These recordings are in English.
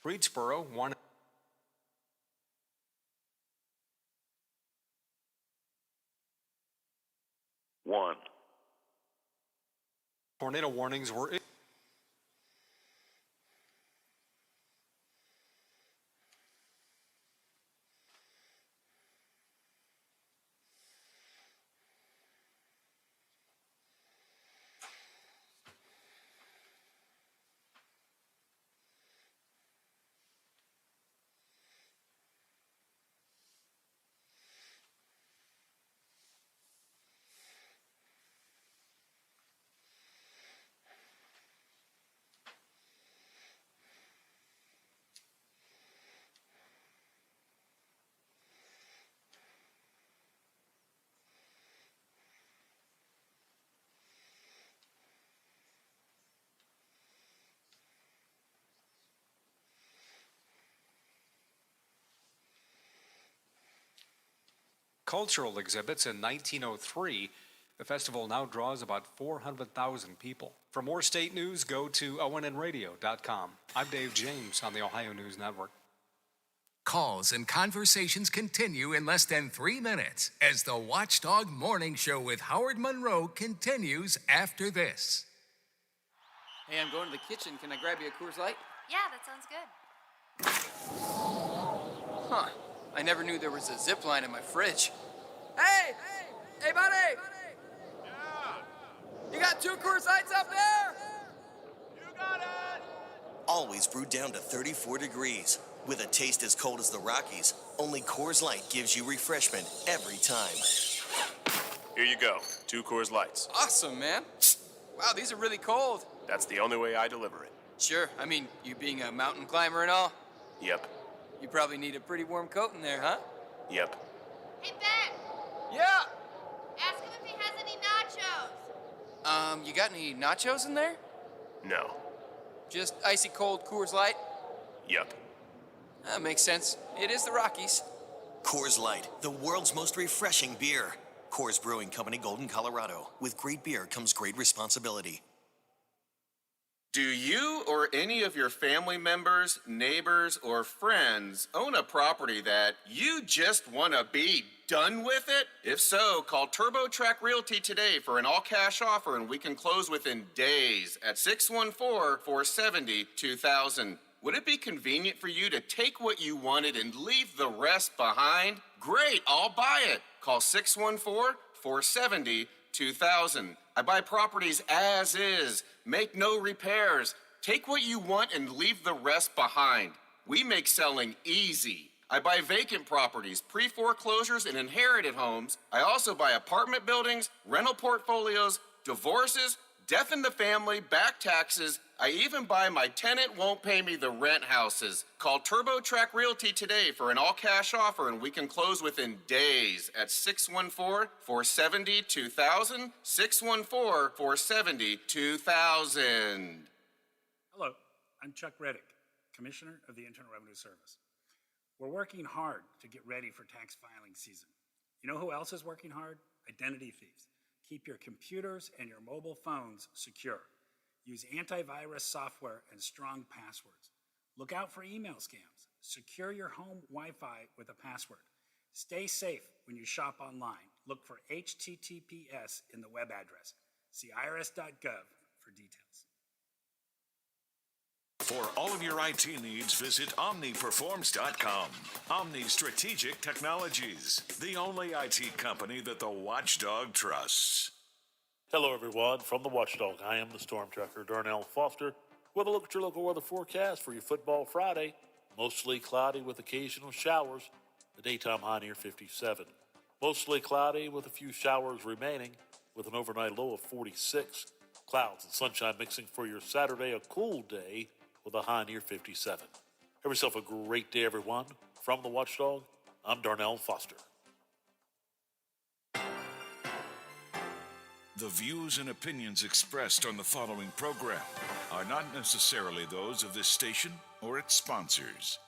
Reedsboro, 1. Tornado warnings were issued. Cultural exhibits in 1903, the festival now draws about 400,000 people. For more state news, go to ONNradio.com. I'm Dave James on the Ohio News Network. Calls and conversations continue in less than 3 minutes as the Watchdog Morning Show with Howard Monroe continues after this. Hey, I'm going to the kitchen. Can I grab you a Coors Light? Yeah, that sounds good. Huh. I never knew there was a zip line in my fridge. Hey! Hey, buddy! Yeah! You got 2 Coors Lights up there? You got it! Always brewed down to 34 degrees. With a taste as cold as the Rockies, only Coors Light gives you refreshment every time. Here you go. 2 Coors Lights. Awesome, man. Wow, these are really cold. That's the only way I deliver it. Sure. I mean, you being a mountain climber and all, Yep. you probably need a pretty warm coat in there, huh? Yep. Hey, Ben! Yeah! Ask him if he has any nachos. You got any nachos in there? No. Just icy cold Coors Light? Yep. That makes sense. It is the Rockies. Coors Light, the world's most refreshing beer. Coors Brewing Company, Golden, Colorado. With great beer comes great responsibility. Do you or any of your family members, neighbors, or friends own a property that you just want to be done with it? If so, call TurboTrack Realty today for an all-cash offer and we can close within days at 614-470-2000. Would it be convenient for you to take what you wanted and leave the rest behind? Great, I'll buy it. Call 614-470-2000. I buy properties as is. Make no repairs. Take what you want and leave the rest behind. We make selling easy. I buy vacant properties, pre-foreclosures, and inherited homes. I also buy apartment buildings, rental portfolios, divorces, death in the family, back taxes. I even buy my tenant won't pay me the rent houses. Call TurboTrack Realty today for an all-cash offer and we can close within days at 614-470-2000, 614-470-2000. Hello, I'm Chuck Reddick, Commissioner of the Internal Revenue Service. We're working hard to get ready for tax filing season. You know who else is working hard? Identity thieves. Keep your computers and your mobile phones secure. Use antivirus software and strong passwords. Look out for email scams. Secure your home Wi-Fi with a password. Stay safe when you shop online. Look for HTTPS in the web address. See irs.gov for details. For all of your IT needs, visit OmniPerforms.com. Omni Strategic Technologies, the only IT company that the Watchdog trusts. Hello, everyone. From the Watchdog, I am the Storm Tracker, Darnell Foster, with a look at your local weather forecast for your football Friday. Mostly cloudy with occasional showers. The daytime high near 57. Mostly cloudy with a few showers remaining, with an overnight low of 46. Clouds and sunshine mixing for your Saturday, a cool day with a high near 57. Have yourself a great day, everyone. From the Watchdog, I'm Darnell Foster. The views and opinions expressed on the following program are not necessarily those of this station or its sponsors.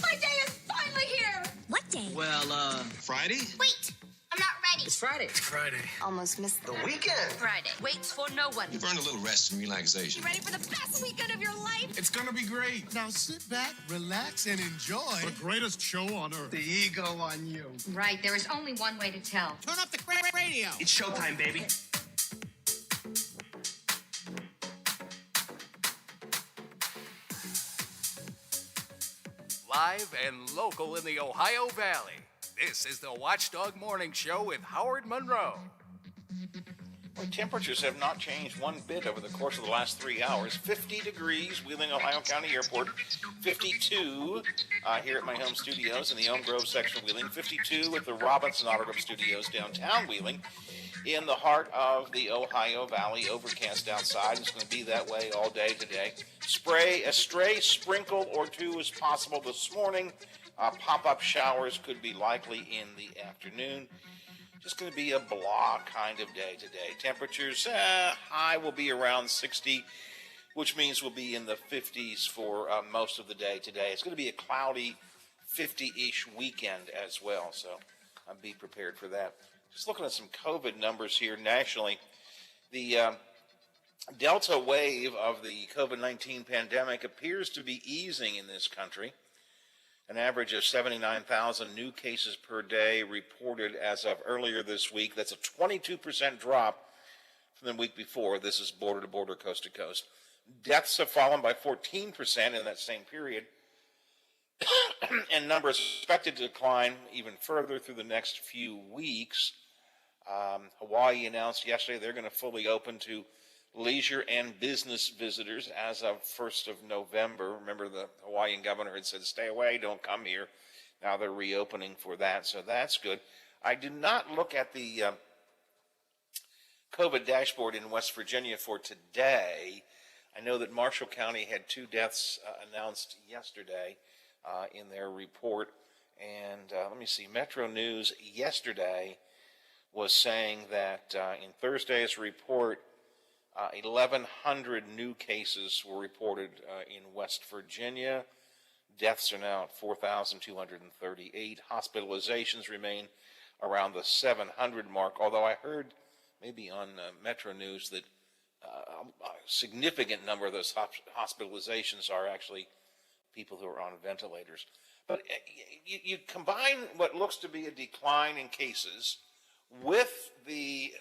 My day is finally here! What day? Well, Friday? Wait! I'm not ready. It's Friday. It's Friday. Almost missed The weekend. Friday. Waits for no one. You've earned a little rest and relaxation. You ready for the best weekend of your life? It's gonna be great. Now sit back, relax, and enjoy The greatest show on earth. the ego on you. Right, there is only one way to tell. Turn up the radio. It's showtime, baby. Live and local in the Ohio Valley. This is the Watchdog Morning Show with Howard Monroe. Well, temperatures have not changed one bit over the course of the last 3 hours. 50 degrees, Wheeling, Ohio County Airport. 52 here at my home studios in the Elm Grove section of Wheeling. 52 at the Robinson Auto Group Studios downtown Wheeling. In the heart of the Ohio Valley, overcast outside. It's going to be that way all day today. A stray sprinkle or two is possible this morning. Pop-up showers could be likely in the afternoon. Just going to be a blah kind of day today. Temperatures, high will be around 60, which means we'll be in the 50s for most of the day today. It's going to be a cloudy 50-ish weekend as well, so be prepared for that. Just looking at some COVID numbers here nationally, the Delta wave of the COVID-19 pandemic appears to be easing in this country. An average of 79,000 new cases per day reported as of earlier this week. That's a 22% drop from the week before. This is border to border, coast to coast. Deaths have fallen by 14% in that same period. And numbers expected to decline even further through the next few weeks. Hawaii announced yesterday they're going to fully open to leisure and business visitors as of 1st of November. Remember, the Hawaiian governor had said, stay away, don't come here. Now they're reopening for that, so that's good. I did not look at the COVID dashboard in West Virginia for today. I know that Marshall County had 2 deaths announced yesterday in their report. And let me see, Metro News yesterday was saying that in Thursday's report, 1,100 new cases were reported in West Virginia. Deaths are now at 4,238. Hospitalizations remain around the 700 mark, although I heard maybe on Metro News that a significant number of those hospitalizations are actually people who are on ventilators. But you combine what looks to be a decline in cases with the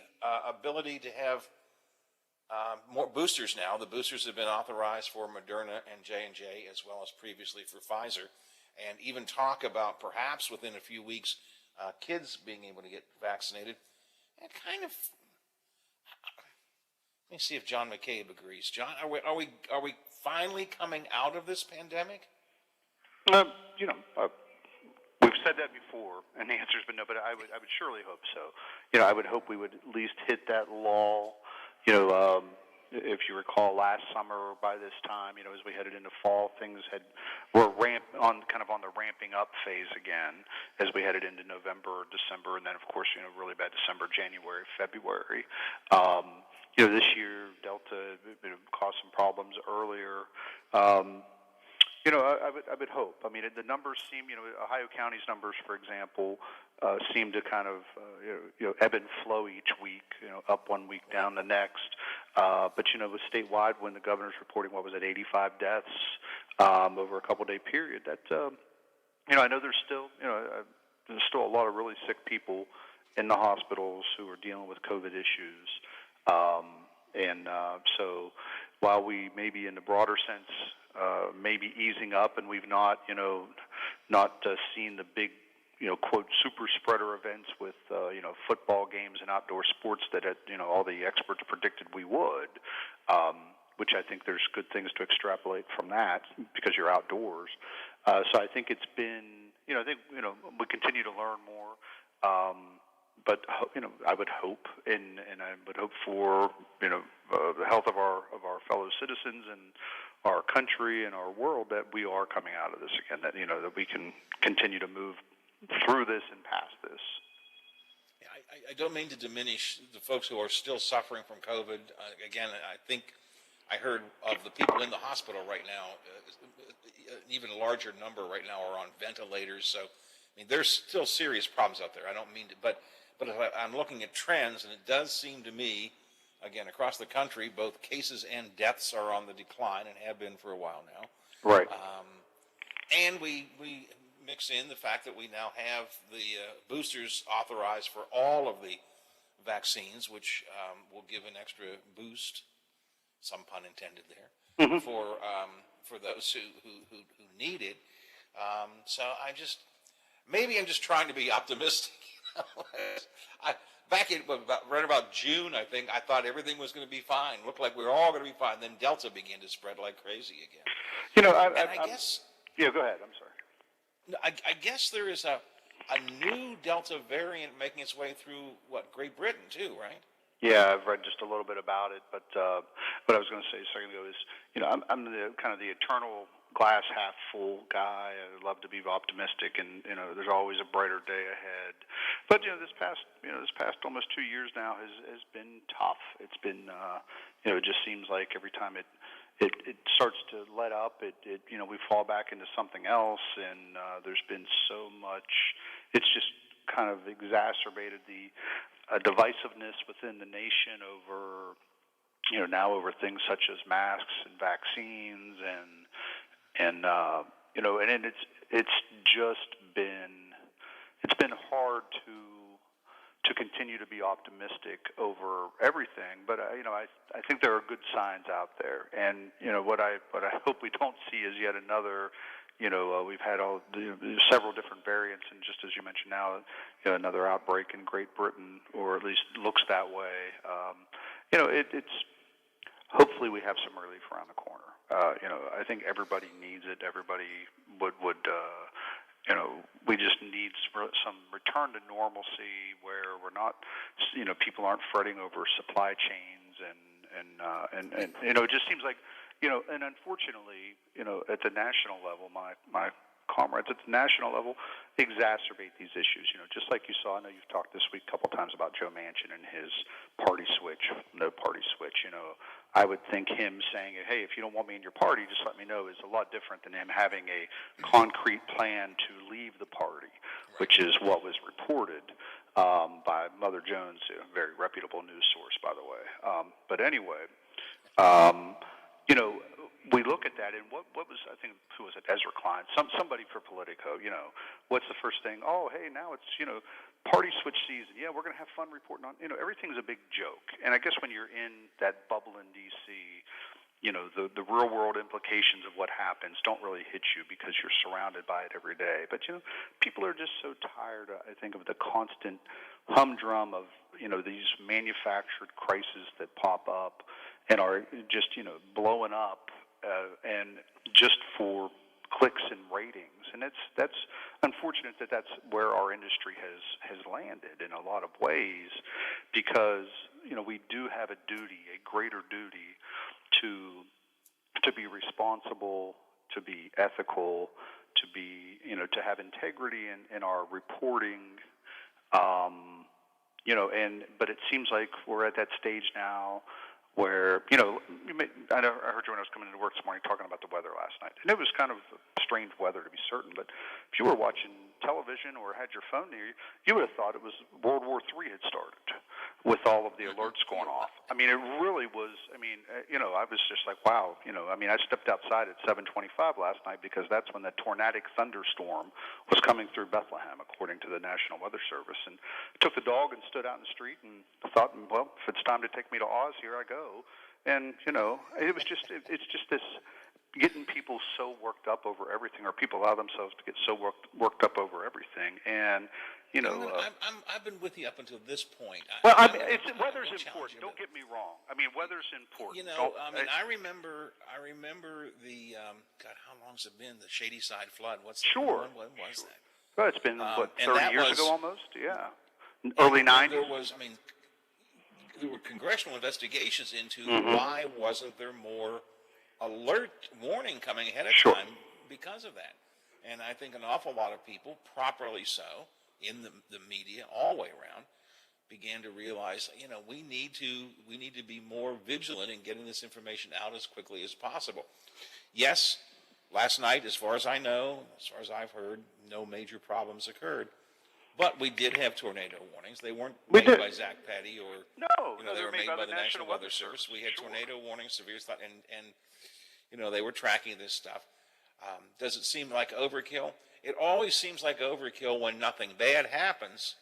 ability to have more boosters now. The boosters have been authorized for Moderna and J&J as well as previously for Pfizer, and even talk about perhaps within a few weeks kids being able to get vaccinated. And kind of, let me see if John McCabe agrees. John, are we finally coming out of this pandemic? We've said that before, and the answer's been no. But I would surely hope so. I would hope we would at least hit that lull. If you recall, last summer by this time, as we headed into fall, things were on the ramping up phase again as we headed into November, December, and then of course, really bad December, January, February. This year Delta caused some problems earlier. I would hope. I mean, the numbers seem, Ohio County's numbers, for example, seem to kind of, ebb and flow each week, up one week, down the next. But, with statewide, when the governor's reporting, 85 deaths over a couple-day period, that, I know there's still a lot of really sick people in the hospitals who are dealing with COVID issues. So while we maybe in the broader sense, maybe easing up, and we've not seen the big, quote, super spreader events with, football games and outdoor sports that, all the experts predicted we would, which I think there's good things to extrapolate from that because you're outdoors. So I think it's been, we continue to learn more. But I would hope, and I would hope for the health of our fellow citizens and our country and our world that we are coming out of this again. That that we can continue to move through this and past this. Yeah, I don't mean to diminish the folks who are still suffering from COVID. Again, I think I heard of the people in the hospital right now. An even larger number right now are on ventilators. So, I mean, there's still serious problems out there. I don't mean to, but But if I'm looking at trends, and it does seem to me, again, across the country, both cases and deaths are on the decline and have been for a while now. Right. And we mix in the fact that we now have the boosters authorized for all of the vaccines, which will give an extra boost, some pun intended there, for those who need it. So maybe I'm just trying to be optimistic. Back in right about June, I think, I thought everything was going to be fine. Looked like we were all going to be fine. Then Delta began to spread like crazy again. You know, I guess. Yeah, go ahead. I'm sorry. I guess there is a new Delta variant making its way through Great Britain too, right? Yeah, I've read just a little bit about it, but what I was going to say a second ago is, you know, I'm the kind of the eternal glass half full guy. I love to be optimistic, and you know, there's always a brighter day ahead. But you know, this past almost 2 years now has been tough. It's been, you know, it just seems like every time it starts to let up, you know, we fall back into something else, and there's been so much. It's just kind of exacerbated the divisiveness within the nation over, you know, now over things such as masks and vaccines and you know, and it's just been hard to continue to be optimistic over everything. But you know, I think there are good signs out there, and you know, what I hope we don't see is yet another. You know, we've had several different variants, and just as you mentioned now, you know, another outbreak in Great Britain, or at least looks that way. You know, it's hopefully we have some relief around the corner. You know, I think everybody needs it. Everybody would you know, we just need some return to normalcy where we're not, you know, people aren't fretting over supply chains and you know, it just seems like. You know, and unfortunately, you know, at the national level, my comrades at the national level exacerbate these issues. You know, just like you saw, I know you've talked this week a couple times about Joe Manchin and his party switch, no party switch. You know, I would think him saying, hey, if you don't want me in your party, just let me know, is a lot different than him having a concrete plan to leave the party, which is what was reported by Mother Jones, a very reputable news source, by the way. But anyway. You know, we look at that, and what was, I think, who was it, Ezra Klein, somebody for Politico, you know, what's the first thing? Oh, hey, now it's, you know, party switch season. Yeah, we're going to have fun reporting on, you know, everything's a big joke. And I guess when you're in that bubble in D.C., you know, the real world implications of what happens don't really hit you because you're surrounded by it every day. But, you know, people are just so tired, I think, of the constant humdrum of, you know, these manufactured crises that pop up and are just, you know, blowing up and just for clicks and ratings. And that's unfortunate that that's where our industry has landed in a lot of ways because, you know, we do have a duty, a greater duty to be responsible, to be ethical, to be, you know, to have integrity in our reporting, you know, but it seems like we're at that stage now where, you know, I heard you when I was coming into work this morning talking about the weather last night. And it was kind of strange weather to be certain, but if you were watching television or had your phone near you, you would have thought it was World War III had started with all of the alerts going off. I mean, it really was, I mean, you know, I was just like, wow, you know, I mean, I stepped outside at 7:25 last night because that's when the tornadic thunderstorm was coming through Bethlehem, according to the National Weather Service. And I took the dog and stood out in the street and thought, well, if it's time to take me to Oz, here I go. And, you know, it was just, it's just this getting people so worked up over everything, or people allow themselves to get so worked up over everything. And, you know, I've been with you up until this point. Weather's important. Don't get me wrong. I mean, weather's important. You know, I mean, I remember the God, how long's it been? The Shady Side flood. When was that? Well, it's been 30 years ago almost. Yeah, early '90s. There was, I mean, there were congressional investigations into why wasn't there more alert warning coming ahead of time because of that. And I think an awful lot of people, properly so, in the media all the way around, began to realize, you know, we need to be more vigilant in getting this information out as quickly as possible. Yes, last night, as far as I know, as far as I've heard, no major problems occurred. But we did have tornado warnings. They weren't We made did. by Zach Petty or they were made by the National Weather Service. We had tornado warnings, severe thought, and they were tracking this stuff. Does it seem like overkill? It always seems like overkill when nothing bad happens,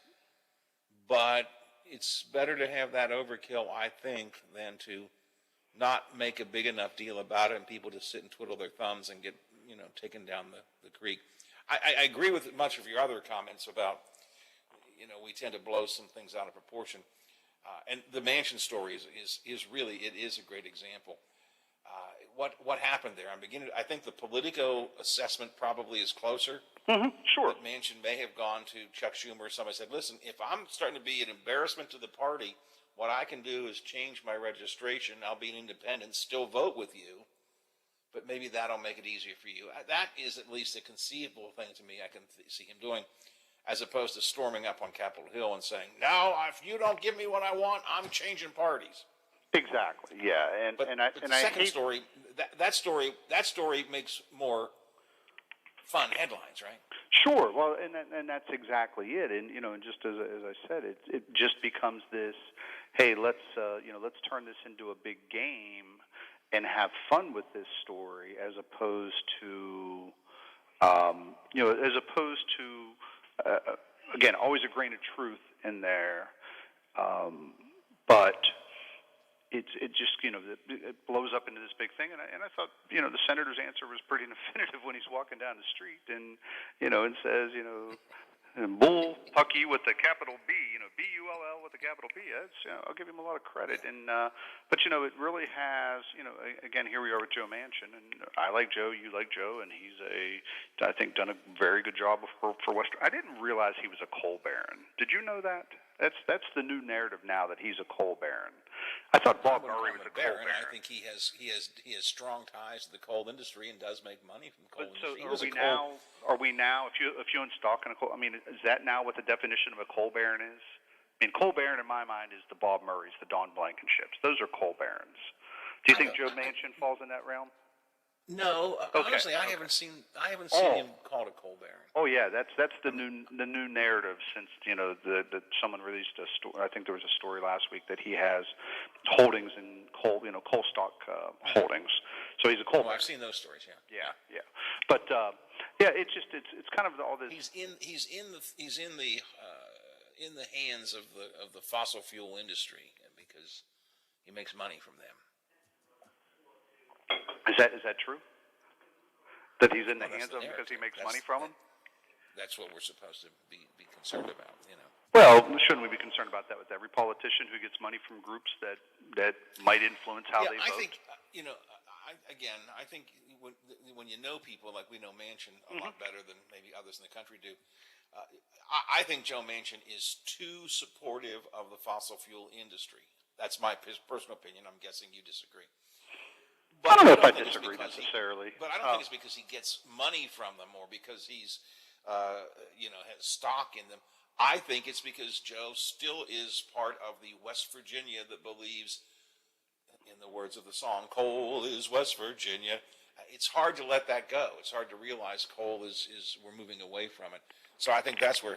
but it's better to have that overkill, I think, than to not make a big enough deal about it and people just sit and twiddle their thumbs and get, taken down the creek. I agree with much of your other comments about, we tend to blow some things out of proportion. And the Mansion story is really, it is a great example. What happened there? I think the Politico assessment probably is closer. Sure. That Manchin may have gone to Chuck Schumer or somebody said, listen, if I'm starting to be an embarrassment to the party, what I can do is change my registration. I'll be an independent, still vote with you, but maybe that'll make it easier for you. That is at least a conceivable thing to me I can see him doing, as opposed to storming up on Capitol Hill and saying, no, if you don't give me what I want, I'm changing parties. Exactly. Yeah. But the second story, that story makes more fun headlines, right? Sure. Well, and that's exactly it. And and just as I said, it just becomes this. Hey, let's turn this into a big game and have fun with this story, as opposed to again, always a grain of truth in there, but. It just it blows up into this big thing, and I thought the senator's answer was pretty definitive when he's walking down the street and and says bull pucky with the capital B, BULL with the capital B. That's I'll give him a lot of credit, and but it really has again, here we are with Joe Manchin, and I like Joe, you like Joe, and he's I think done a very good job for Western. I didn't realize he was a coal baron. Did you know that? That's the new narrative now, that he's a coal baron. I thought Bob Murray was a coal baron. I think he has strong ties to the coal industry and does make money from coal industry. Are we now? If you install in a coal, is that now what the definition of a coal baron is? Coal baron in my mind is the Bob Murrays, the Don Blankenships. Those are coal barons. Do you think Joe Manchin falls in that realm? No, honestly, I haven't seen him called a coal baron. Oh yeah, that's the new narrative since someone released a story. I think there was a story last week that he has holdings in coal stock holdings. So he's a coal baron. I've seen those stories. Yeah. But it's kind of all this. He's in the hands of the fossil fuel industry because he makes money from them. Is that true? That he's in the hands of them because he makes money from them? That's what we're supposed to be concerned about, Well, shouldn't we be concerned about that with every politician who gets money from groups that might influence how they vote? I think I think when you know people like we know Manchin a lot better than maybe others in the country do, I think Joe Manchin is too supportive of the fossil fuel industry. That's my personal opinion. I'm guessing you disagree. But I don't know if I disagree necessarily. But I don't think it's because he gets money from them or because he's, has stock in them. I think it's because Joe still is part of the West Virginia that believes, in the words of the song, coal is West Virginia. It's hard to let that go. It's hard to realize coal is we're moving away from it. So I think that's where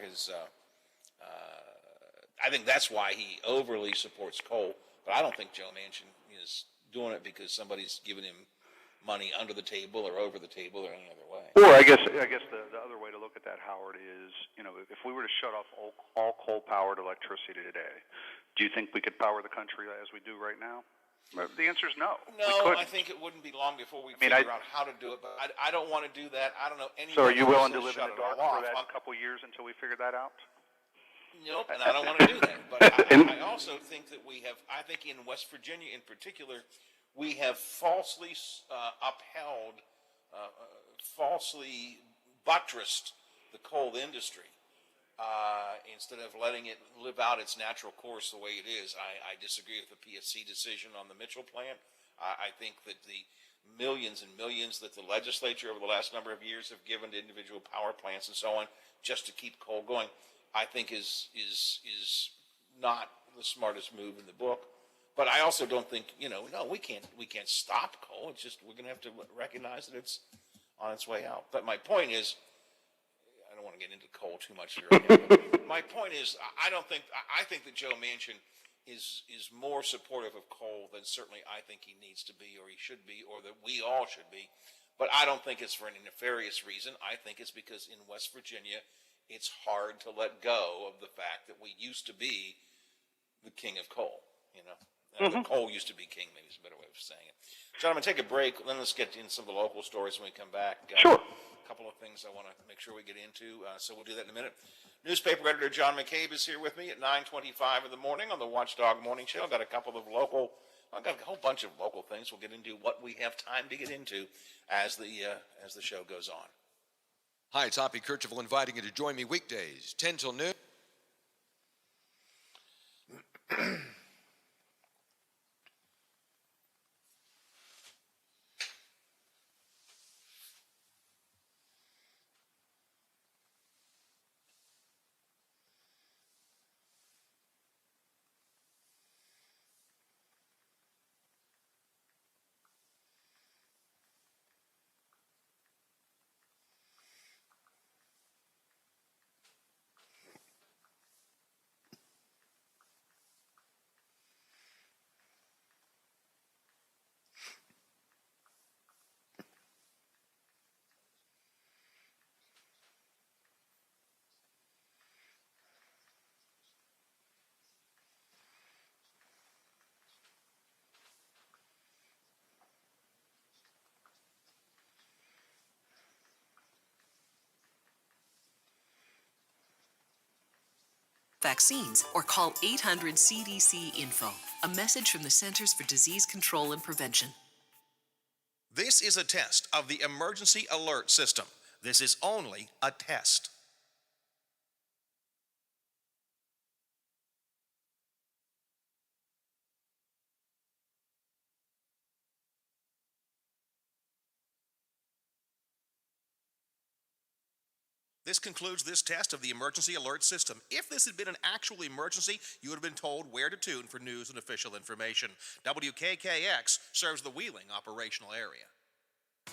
I think that's why he overly supports coal. But I don't think Joe Manchin is doing it because somebody's giving him money under the table or over the table or any other way. Or I guess the other way to look at that, Howard, is if we were to shut off all coal-powered electricity today, do you think we could power the country as we do right now? The answer is no. No, I think it wouldn't be long before we figure out how to do it. But I don't want to do that. I don't know anybody. So are you willing to live in the the dark for that couple years until we figure that out? Nope, and I don't want to do that. But I also think that I think in West Virginia in particular, we have falsely upheld, falsely buttressed the coal industry instead of letting it live out its natural course the way it is. I disagree with the PSC decision on the Mitchell plant. I think that the millions and millions that the legislature over the last number of years have given to individual power plants and so on just to keep coal going, I think is not the smartest move in the book. But I also don't think no, we can't stop coal. It's just we're going to have to recognize that it's on its way out. But my point is, I don't want to get into coal too much here. But my point is, I think that Joe Manchin is more supportive of coal than certainly I think he needs to be, or he should be, or that we all should be. But I don't think it's for any nefarious reason. I think it's because in West Virginia, it's hard to let go of the fact that we used to be the king of coal, you know. The coal used to be king, maybe is a better way of saying it. Gentlemen, take a break. Then let's get in some of the local stories when we come back. Sure. A couple of things I want to make sure we get into, so we'll do that in a minute. Newspaper editor John McCabe is here with me at 9:25 in the morning on the Watchdog Morning Show. I've got a whole bunch of local things. We'll get into what we have time to get into as the show goes on. Hi, it's Hoppy Kercheval inviting you to join me weekdays, 10 till noon. Vaccines, or call 800-CDC-INFO. A message from the Centers for Disease Control and Prevention. This is a test of the emergency alert system. This is only a test. This concludes this test of the emergency alert system. If this had been an actual emergency, you would have been told where to tune for news and official information. WKKX serves the Wheeling operational area.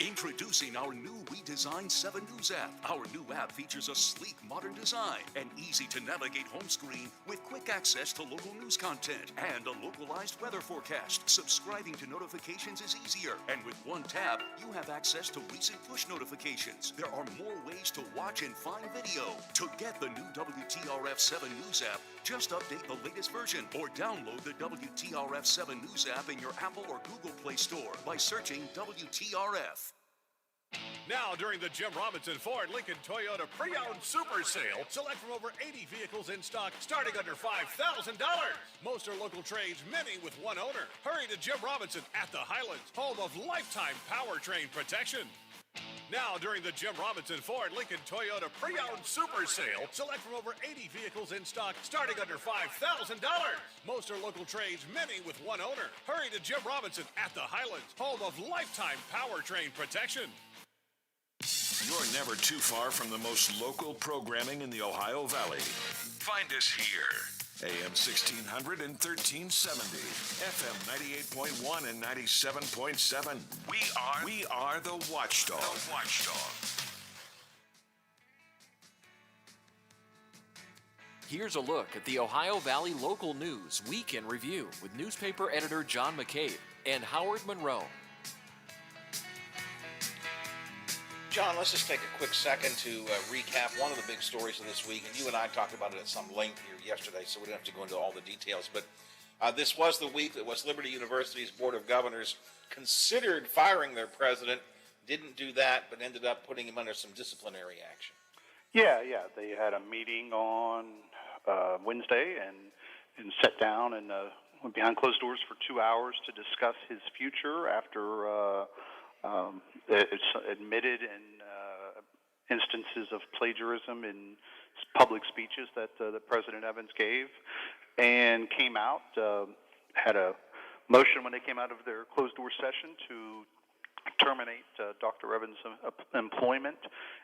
Introducing our new redesigned 7 News app. Our new app features a sleek, modern design, an easy-to-navigate home screen with quick access to local news content, and a localized weather forecast. Subscribing to notifications is easier, and with one tap, you have access to recent push notifications. There are more ways to watch and find video. To get the new WTRF 7 News app, just update the latest version or download the WTRF 7 News app in your Apple or Google Play Store by searching WTRF. Now, during the Jim Robinson Ford Lincoln Toyota Pre-Owned Super Sale, select from over 80 vehicles in stock starting under $5,000. Most are local trades, many with one owner. Hurry to Jim Robinson at the Highlands, home of lifetime powertrain protection. Now, during the Jim Robinson Ford Lincoln Toyota Pre-Owned Super Sale, select from over 80 vehicles in stock starting under $5,000. Most are local trades, many with one owner. Hurry to Jim Robinson at the Highlands, home of lifetime powertrain protection. You're never too far from the most local programming in the Ohio Valley. Find us here. AM 1600 and 1370. FM 98.1 and 97.7. We are the Watchdog. The Watchdog. Here's a look at the Ohio Valley local news week in review with newspaper editor John McCabe and Howard Monroe. John, let's just take a quick second to recap one of the big stories of this week. And you and I talked about it at some length here yesterday, so we don't have to go into all the details. But this was the week that West Liberty University's Board of Governors considered firing their president. Didn't do that, but ended up putting him under some disciplinary action. Yeah. They had a meeting on Wednesday and sat down and went behind closed doors for 2 hours to discuss his future after it's admitted in instances of plagiarism in public speeches that President Evans gave, and came out, had a motion when they came out of their closed-door session to terminate Dr. Evans' employment.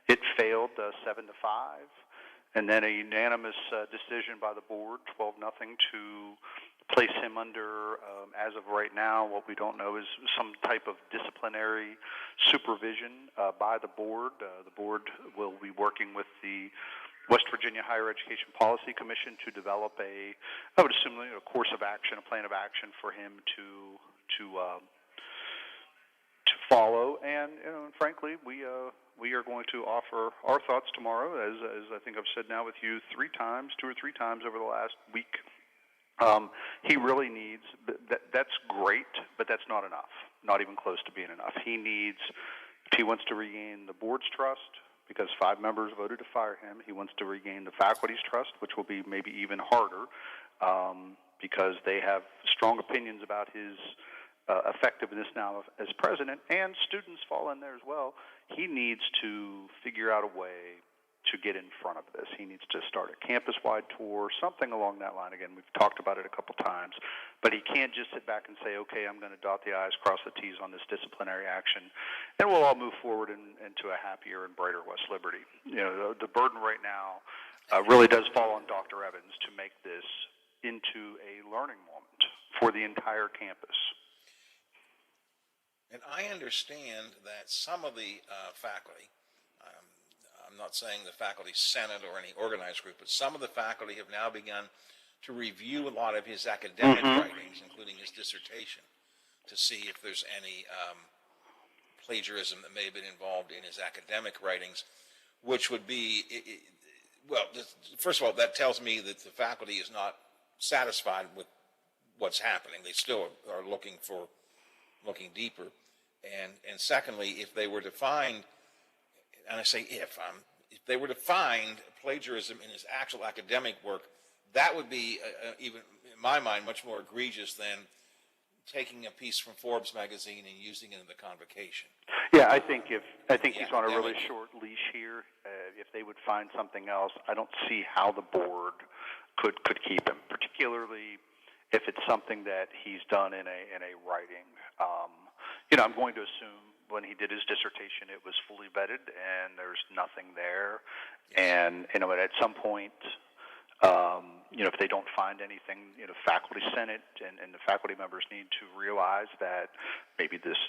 It failed 7-5, and then a unanimous decision by the board, 12-0, to place him under, as of right now, what we don't know is some type of disciplinary supervision by the board. The board will be working with the West Virginia Higher Education Policy Commission to develop I would assume, a course of action, a plan of action for him to follow. And frankly, we are going to offer our thoughts tomorrow, as I think I've said now with you 2 or 3 times over the last week. He really needs, that's great, but that's not enough, not even close to being enough. If he wants to regain the board's trust, because 5 members voted to fire him, he wants to regain the faculty's trust, which will be maybe even harder, because they have strong opinions about his effectiveness now as president, and students fall in there as well. He needs to figure out a way to get in front of this. He needs to start a campus-wide tour, something along that line. Again, we've talked about it a couple times, but he can't just sit back and say, okay, I'm going to dot the I's, cross the T's on this disciplinary action, and we'll all move forward into a happier and brighter West Liberty. The burden right now really does fall on Dr. Evans to make this into a learning moment for the entire campus. And I understand that some of the faculty, I'm not saying the faculty senate or any organized group, but some of the faculty have now begun to review a lot of his academic writings, including his dissertation, to see if there's any plagiarism that may have been involved in his academic writings, which would be, well, first of all, that tells me that the faculty is not satisfied with what's happening. They still are looking deeper. And secondly, if they were to find, and I say if they were to find plagiarism in his actual academic work, that would be, even in my mind, much more egregious than taking a piece from Forbes magazine and using it in the convocation. Yeah, I think he's on a really short leash here. If they would find something else, I don't see how the board could keep him, particularly if it's something that he's done in a writing. I'm going to assume when he did his dissertation, it was fully vetted and there's nothing there. And at some point, if they don't find anything, faculty senate and the faculty members need to realize that maybe this,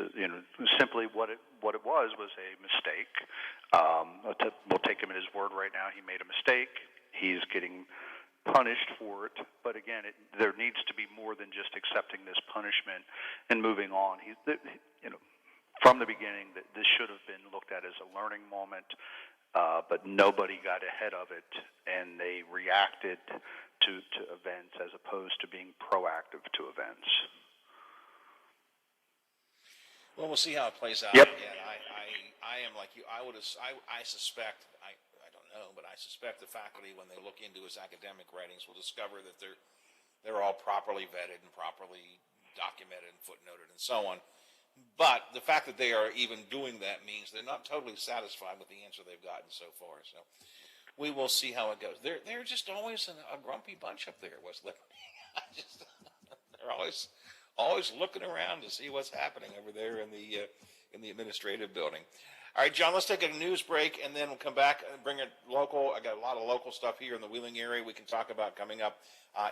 simply what it was a mistake. We'll take him at his word right now. He made a mistake. He's getting punished for it, but again, there needs to be more than just accepting this punishment and moving on. From the beginning, this should have been looked at as a learning moment, but nobody got ahead of it, and they reacted to events as opposed to being proactive to events. Well, we'll see how it plays out. Yep. Again, I am like you. I suspect. But I suspect the faculty, when they look into his academic writings, will discover that they're all properly vetted and properly documented and footnoted and so on. But the fact that they are even doing that means they're not totally satisfied with the answer they've gotten so far. So we will see how it goes. They're just always a grumpy bunch up there, West Liberty. They're always looking around to see what's happening over there in the administrative building. All right, John, let's take a news break, and then we'll come back and bring it local. I got a lot of local stuff here in the Wheeling area we can talk about coming up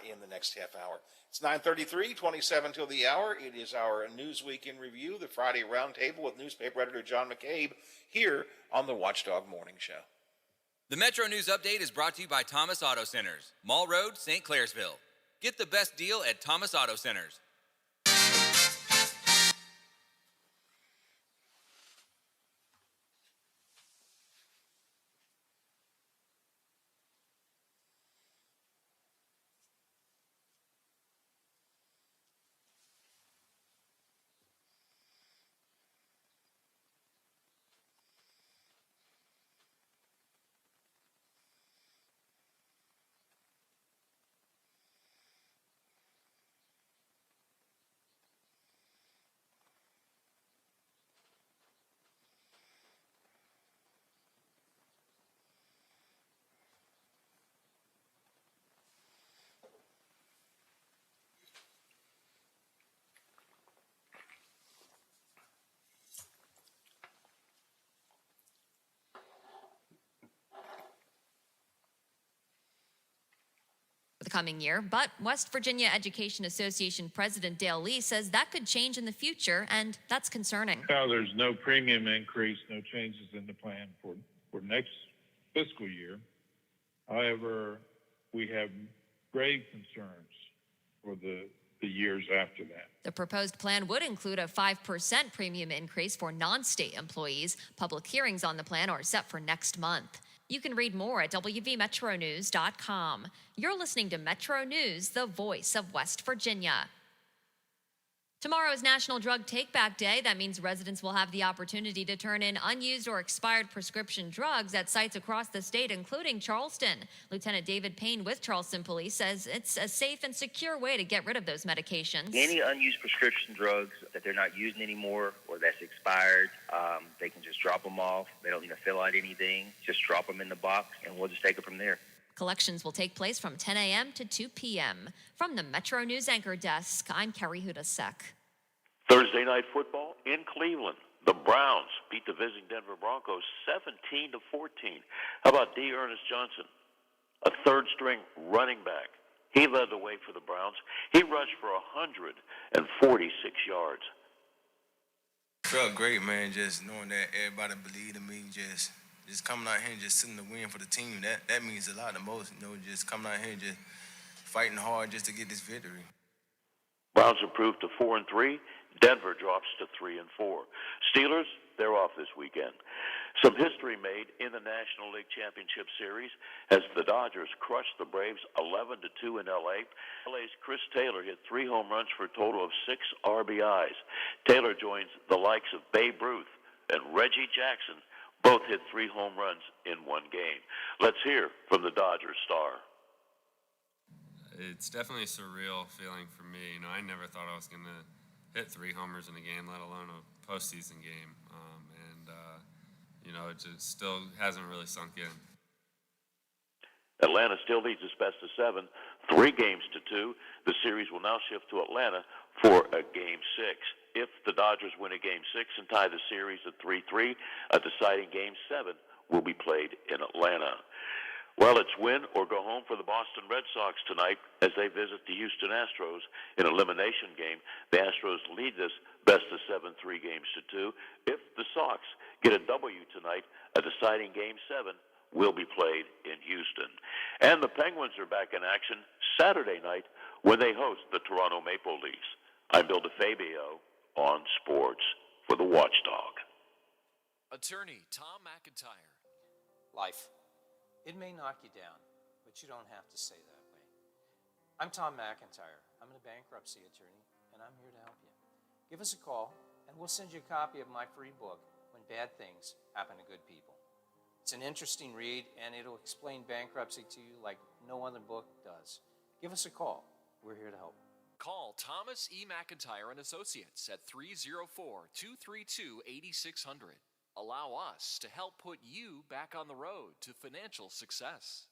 in the next half hour. It's 9:33, 27 till the hour. It is our Newsweek in Review, the Friday Roundtable with newspaper editor John McCabe, here on the Watchdog Morning Show. The Metro News Update is brought to you by Thomas Auto Centers, Mall Road, St. Clairsville. Get the best deal at Thomas Auto Centers. the coming year, but West Virginia Education Association President Dale Lee says that could change in the future, and that's concerning. Well, there's no premium increase, no changes in the plan for next fiscal year. However, we have grave concerns for the years after that. The proposed plan would include a 5% premium increase for non-state employees. Public hearings on the plan are set for next month. You can read more at WVMetroNews.com. You're listening to Metro News, the voice of West Virginia. Tomorrow is National Drug Take-Back Day. That means residents will have the opportunity to turn in unused or expired prescription drugs at sites across the state, including Charleston. Lieutenant David Payne with Charleston Police says it's a safe and secure way to get rid of those medications. Any unused prescription drugs that they're not using anymore or that's expired, they can just drop them off. They don't need to fill out anything. Just drop them in the box, and we'll just take it from there. Collections will take place from 10 a.m. to 2 p.m. From the Metro News Anchor Desk, I'm Carrie Hudasek. Thursday night football in Cleveland. The Browns beat the visiting Denver Broncos 17-14. How about D. Ernest Johnson, a third-string running back? He led the way for the Browns. He rushed for 146 yards. Felt great, man, just knowing that everybody believed in me, just coming out here and just sitting the win for the team. That means a lot the most, just coming out here and just fighting hard just to get this victory. Browns improved to 4-3. Denver drops to 3-4. Steelers, they're off this weekend. Some history made in the National League Championship Series as the Dodgers crushed the Braves 11-2 in L.A. LA's Chris Taylor hit 3 home runs for a total of 6 RBIs. Taylor joins the likes of Babe Ruth and Reggie Jackson. Both hit 3 home runs in one game. Let's hear from the Dodgers star. It's definitely a surreal feeling for me. I never thought I was going to hit 3 homers in a game, let alone a postseason game. It just still hasn't really sunk in. Atlanta still leads as best of 7, 3 games to 2. The series will now shift to Atlanta for a Game 6. If the Dodgers win a Game 6 and tie the series at 3-3, a deciding Game 7 will be played in Atlanta. Well, it's win or go home for the Boston Red Sox tonight as they visit the Houston Astros in an elimination game. The Astros lead this best of 7, 3 games to 2. If the Sox get a W tonight, a deciding Game 7 will be played in Houston. And the Penguins are back in action Saturday night when they host the Toronto Maple Leafs. I'm Bill DeFabio on Sports for the Watchdog. Attorney Tom McIntyre. Life. It may knock you down, but you don't have to stay that way. I'm Tom McIntyre. I'm a bankruptcy attorney, and I'm here to help you. Give us a call, and we'll send you a copy of my free book, When Bad Things Happen to Good People. It's an interesting read, and it'll explain bankruptcy to you like no other book does. Give us a call. We're here to help. Call Thomas E. McIntyre and Associates at 304-232-8600. Allow us to help put you back on the road to financial success.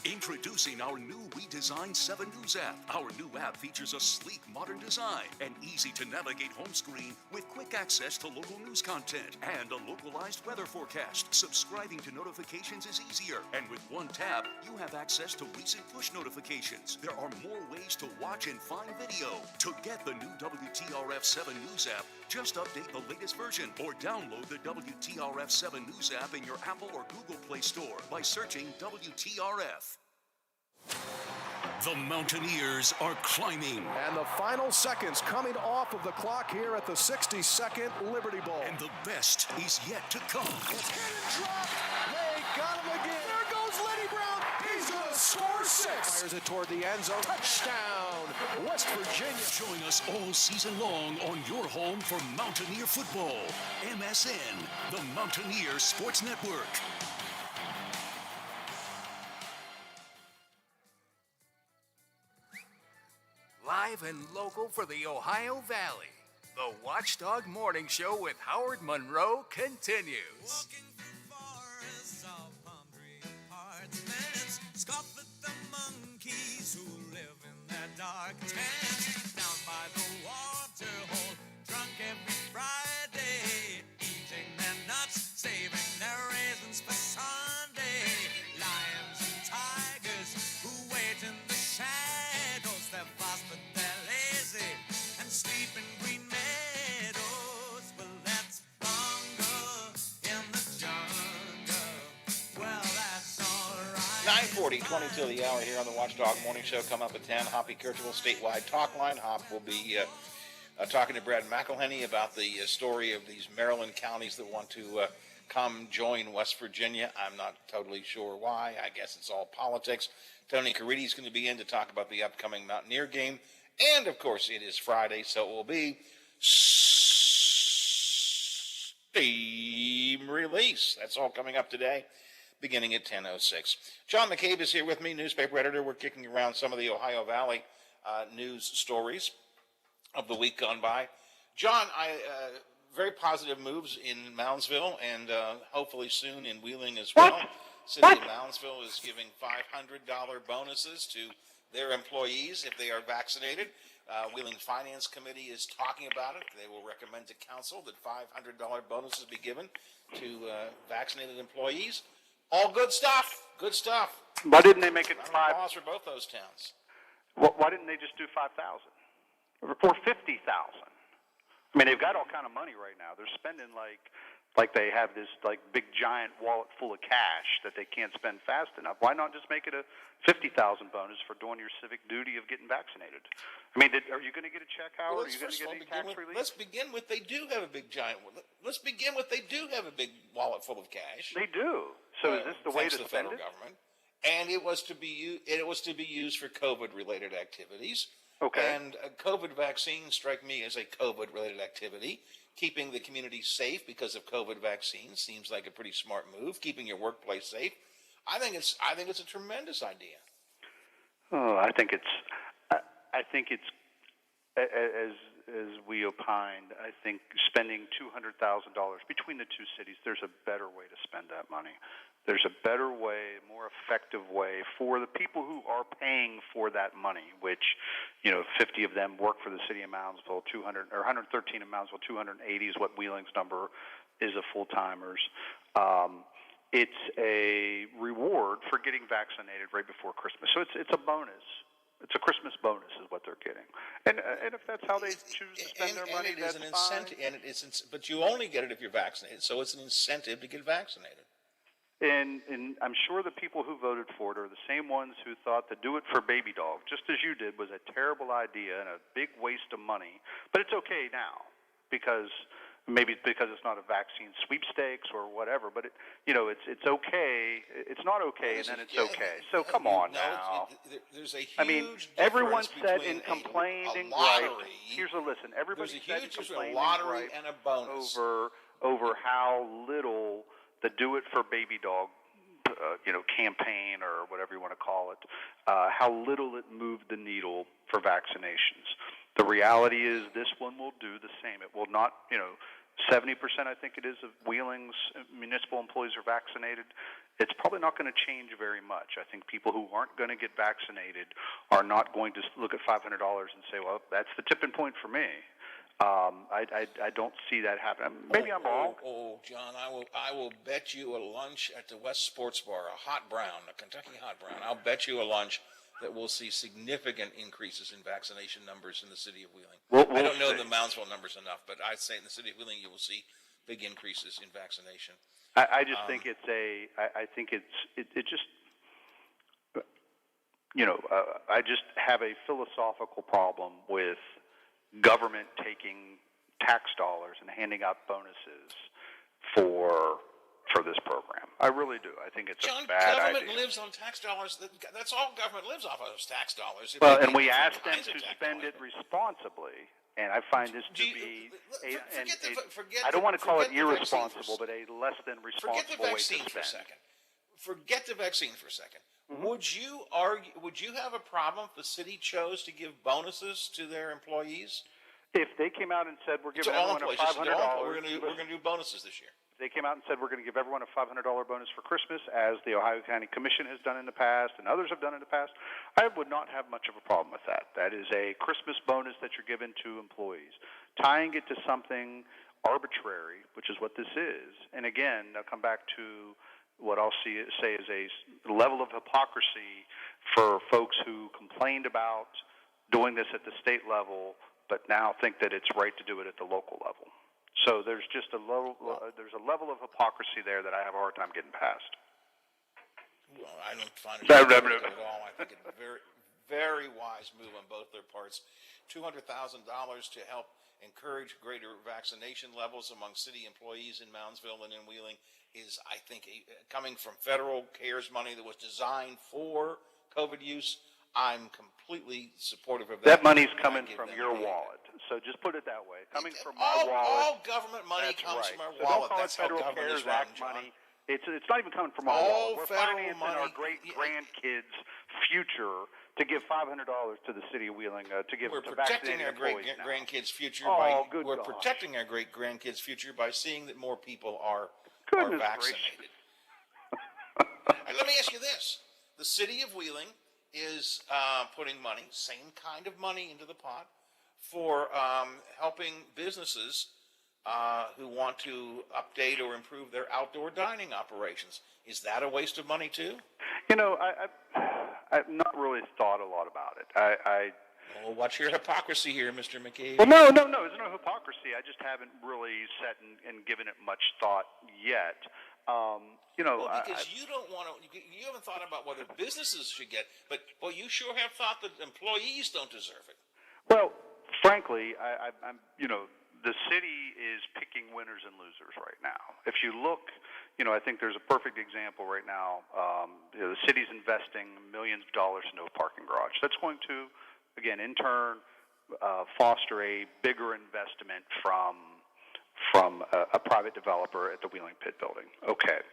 Introducing our new redesigned 7 News app. Our new app features a sleek, modern design and easy-to-navigate home screen with quick access to local news content and a localized weather forecast. Subscribing to notifications is easier, and with one tab, you have access to recent push notifications. There are more ways to watch and find video. To get the new WTRF 7 News app, just update the latest version or download the WTRF 7 News app in your Apple or Google Play Store by searching WTRF. The Mountaineers are climbing. And the final seconds coming off of the clock here at the 62nd Liberty Bowl. And the best is yet to come. It's hit and dropped. They got him again. There goes Lenny Brown. He's going to score 6. Fires it toward the end zone. Touchdown, West Virginia. Join us all season long on your home for Mountaineer football. MSN, the Mountaineer Sports Network. Live and local for the Ohio Valley, the Watchdog Morning Show with Howard Monroe continues. Scoff at the monkeys who live in their dark tents down by the water hole, drunk every Friday, eating their nuts, saving their raisins for Sunday. Lions and tigers who wait in the shadows. 6:40, 20 till the hour here on the Watchdog Morning Show. Come up at 10. Hoppy Kirchhoff statewide talk line. Hop will be talking to Brad McElhenney about the story of these Maryland counties that want to come join West Virginia. I'm not totally sure why. I guess it's all politics. Tony Caridi is going to be in to talk about the upcoming Mountaineer game. And, of course, it is Friday, so it will be Steam Release. That's all coming up today, beginning at 10:06. John McCabe is here with me, newspaper editor. We're kicking around some of the Ohio Valley news stories of the week gone by. John, very positive moves in Moundsville and hopefully soon in Wheeling as well. City of Moundsville is giving $500 bonuses to their employees if they are vaccinated. Wheeling Finance Committee is talking about it. They will recommend to council that $500 bonuses be given to vaccinated employees. All good stuff. Good stuff. Why didn't they make it five? Applause for both those towns. Why didn't they just do 5,000 or 50,000? I mean, they've got all kind of money right now. They're spending like they have this like big giant wallet full of cash that they can't spend fast enough. Why not just make it a 50,000 bonus for doing your civic duty of getting vaccinated? I mean, are you going to get a check, Howard? Are you going to get any tax relief? Let's begin with they do have a big giant. Let's begin with they do have a big wallet full of cash. They do. So is this the way to the spend federal it? government? And it was to be used for COVID-related activities. Okay. And COVID vaccines strike me as a COVID-related activity. Keeping the community safe because of COVID vaccines seems like a pretty smart move. Keeping your workplace safe, I think it's a tremendous idea. Oh, I think it's as we opined. I think spending $200,000 between the two cities, there's a better way to spend that money. There's a better way, more effective way for the people who are paying for that money, which, 50 of them work for the city of Moundsville, 113 in Moundsville, 280 is what Wheeling's number is of full-timers. It's a reward for getting vaccinated right before Christmas. So it's a bonus. It's a Christmas bonus is what they're getting. And if that's how they choose to spend their money, that's fine. Incentive, but you only get it if you're vaccinated, so it's an incentive to get vaccinated. And I'm sure the people who voted for it are the same ones who thought the Do It for Baby Dog, just as you did, was a terrible idea and a big waste of money. But it's okay now because it's not a vaccine sweepstakes or whatever. But it's okay. It's not okay, and then it's okay. So come on now. There's a huge. I mean, everyone said and complained and griped. Here's a listen. Everybody said and complained lottery and a bonus over how little the Do It for Baby Dog, campaign or whatever you want to call it, how little it moved the needle for vaccinations. The reality is this one will do the same. It will not, 70% I think it is of Wheeling's municipal employees are vaccinated. It's probably not going to change very much. I think people who aren't going to get vaccinated are not going to look at $500 and say, well, that's the tipping point for me. I don't see that happening. Maybe I'm wrong. Oh, John, I will bet you a lunch at the West Sports Bar, a Kentucky hot brown. I'll bet you a lunch that we'll see significant increases in vaccination numbers in the city of Wheeling. I don't know the Moundsville numbers enough, but I'd say in the city of Wheeling you will see big increases in vaccination. I just think it just. I just have a philosophical problem with government taking tax dollars and handing out bonuses for this program. I really do. I think it's a bad idea. Government lives on tax dollars. That's all government lives off of, is tax dollars. Well, and we ask them to spend it responsibly. And I I don't want to call it irresponsible, but a less than responsible way to spend. Forget the vaccine for a second. Mm-hmm. Would you have a problem if the city chose to give bonuses to their employees? If they came out and said we're giving everyone a $500, we're going to do bonuses this year. They came out and said we're going to give everyone a $500 bonus for Christmas, as the Ohio County Commission has done in the past and others have done in the past, I would not have much of a problem with that. That is a Christmas bonus that you're giving to employees. Tying it to something arbitrary, which is what this is, and again, I'll come back to what I'll say is a level of hypocrisy for folks who complained about doing this at the state level, but now think that it's right to do it at the local level. So there's just there's a level of hypocrisy there that I have a hard time getting past. Well, I don't find it No, hypocritical at all. I think it's a very, very wise move on both their parts. $200,000 to help encourage greater vaccination levels among city employees in Moundsville and in Wheeling is, I think, coming from federal CARES money that was designed for COVID use. I'm completely supportive of that. That money's coming from your wallet. So just put it that way. Coming from my wallet. All government money comes from our wallet. Don't call That's it how Federal government CARES is run, Act John. money. It's not even coming from our All wallet. We're federal financing money. our great-grandkids' future to give $500 to the city of Wheeling to give We're to protecting vaccinated our employees now. great-grandkids' future We're protecting our great-grandkids' future by seeing that more people are Goodness vaccinated. Let me ask you this. The city of Wheeling is putting money, same kind of money, into the pot for helping businesses who want to update or improve their outdoor dining operations. Is that a waste of money too? You know, I've not really thought a lot about it. Well, what's your hypocrisy here, Mr. McCabe? Well, no. There's no hypocrisy. I just haven't really sat and given it much thought yet. Because you don't want to. You haven't thought about whether businesses should get, but you sure have thought that employees don't deserve it. Well, frankly, I'm. The city is picking winners and losers right now. If you look, I think there's a perfect example right now. The city's investing millions of dollars into a parking garage. That's going to, again, in turn, foster a bigger investment from a private developer at the Wheeling Pit building. Okay.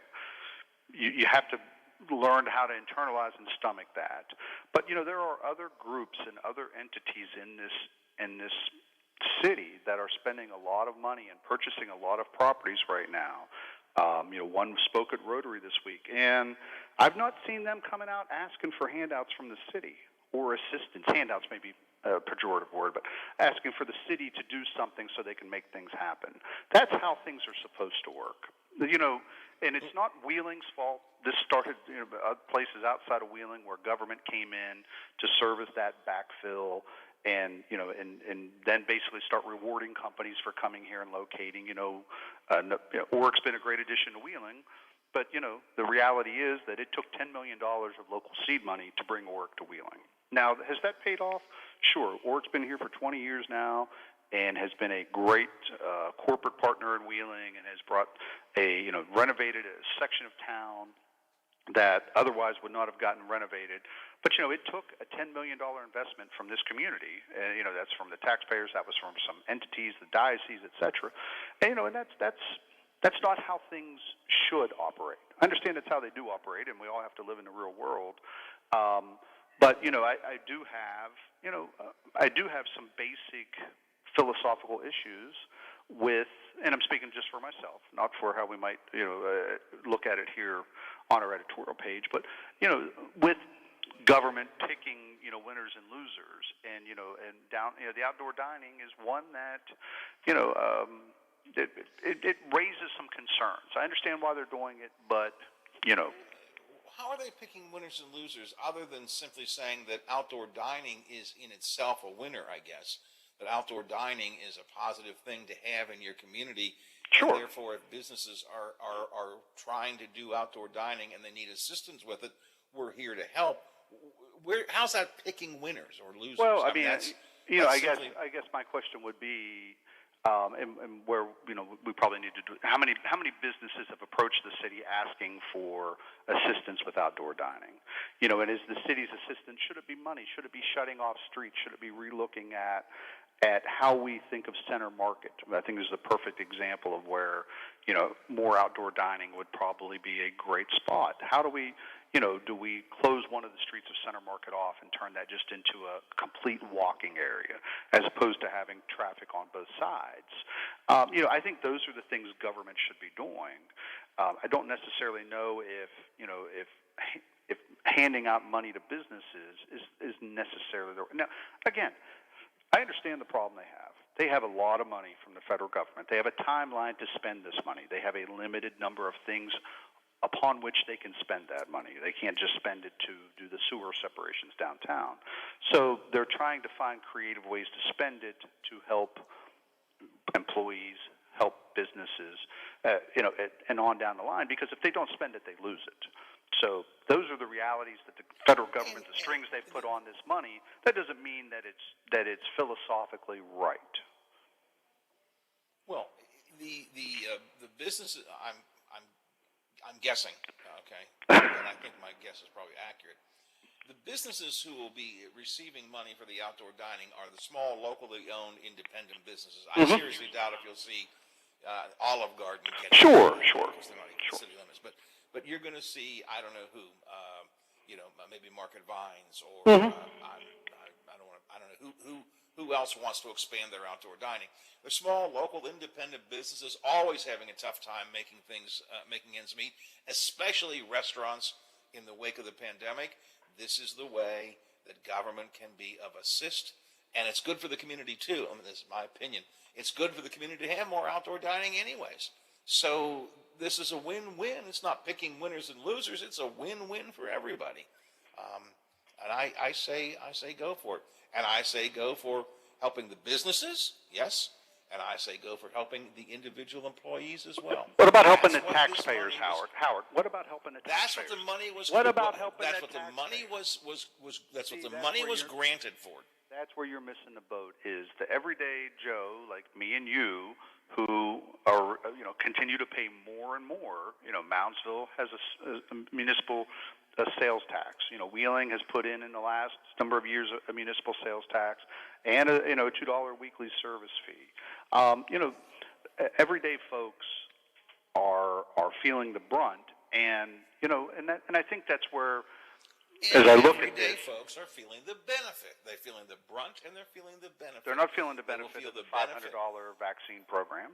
You have to learn how to internalize and stomach that. But, there are other groups and other entities in this city that are spending a lot of money and purchasing a lot of properties right now. One spoke at Rotary this week, and I've not seen them coming out asking for handouts from the city or assistance. Handouts may be a pejorative word, but asking for the city to do something so they can make things happen. That's how things are supposed to work. And it's not Wheeling's fault. This started places outside of Wheeling where government came in to service that backfill and then basically start rewarding companies for coming here and locating. Oric's been a great addition to Wheeling, but the reality is that it took $10 million of local seed money to bring Oric to Wheeling. Now, has that paid off? Sure. Oric's been here for 20 years now and has been a great corporate partner in Wheeling and has brought renovated a section of town that otherwise would not have gotten renovated. But, it took a $10 million investment from this community. That's from the taxpayers. That was from some entities, the diocese, et cetera. And that's not how things should operate. I understand that's how they do operate, and we all have to live in the real world. But, I do have some basic philosophical issues with, and I'm speaking just for myself, not for how we might, look at it here on our editorial page, but, with government picking, winners and losers, and, the outdoor dining is one that, it raises some concerns. I understand why they're doing it, but, How are they picking winners and losers other than simply saying that outdoor dining is in itself a winner, I guess? That outdoor dining is a positive thing to have in your community. Sure. And therefore, if businesses are trying to do outdoor dining and they need assistance with it, we're here to help. How's that picking winners or losers? Well, I guess my question would be, and where we probably need to do how many businesses have approached the city asking for assistance with outdoor dining? And is the city's assistance, should it be money? Should it be shutting off streets? Should it be relooking at how we think of Center Market? I think this is a perfect example of where more outdoor dining would probably be a great spot. How do we do we close one of the streets of Center Market off and turn that just into a complete walking area as opposed to having traffic on both sides? I think those are the things government should be doing. I don't necessarily know if handing out money to businesses is necessarily the now. Again, I understand the problem they have. They have a lot of money from the federal government. They have a timeline to spend this money. They have a limited number of things upon which they can spend that money. They can't just spend it to do the sewer separations downtown. So they're trying to find creative ways to spend it to help employees, help businesses, and on down the line, because if they don't spend it, they lose it. So those are the realities that the federal government, the strings they've put on this money. That doesn't mean that it's philosophically right. Well, the businesses, I'm guessing, okay, and I think my guess is probably accurate. The businesses who will be receiving money for the outdoor dining are the small, locally owned, independent businesses. I seriously doubt if you'll see Olive Garden get Sure. because they're not even city limits. But you're going to see, I don't know who, maybe Market Vines or I don't know who else wants to expand their outdoor dining. The small, local, independent businesses always having a tough time making ends meet, especially restaurants in the wake of the pandemic. This is the way that government can be of assist, and it's good for the community too. I mean, this is my opinion. It's good for the community to have more outdoor dining anyways. So this is a win-win. It's not picking winners and losers. It's a win-win for everybody. And I say go for it. And I say go for helping the businesses, yes. And I say go for helping the individual employees as well. What about helping the taxpayers, Howard? Howard, what about helping the taxpayers? That's what the money was. What about helping That's the what the money was. That's what the that's money where was you're- granted for. That's where you're missing the boat. Is the everyday Joe like me and you who are continue to pay more and more. Moundsville has a municipal sales tax. Wheeling has put in the last number of years a municipal sales tax and a $2 weekly service fee. Everyday folks are feeling the brunt, and I think that's where. As I look at everyday this, folks are feeling the benefit. They're feeling the brunt, and they're feeling the benefit. they're not feeling the They will benefit feel of the the $500 benefit. vaccine program.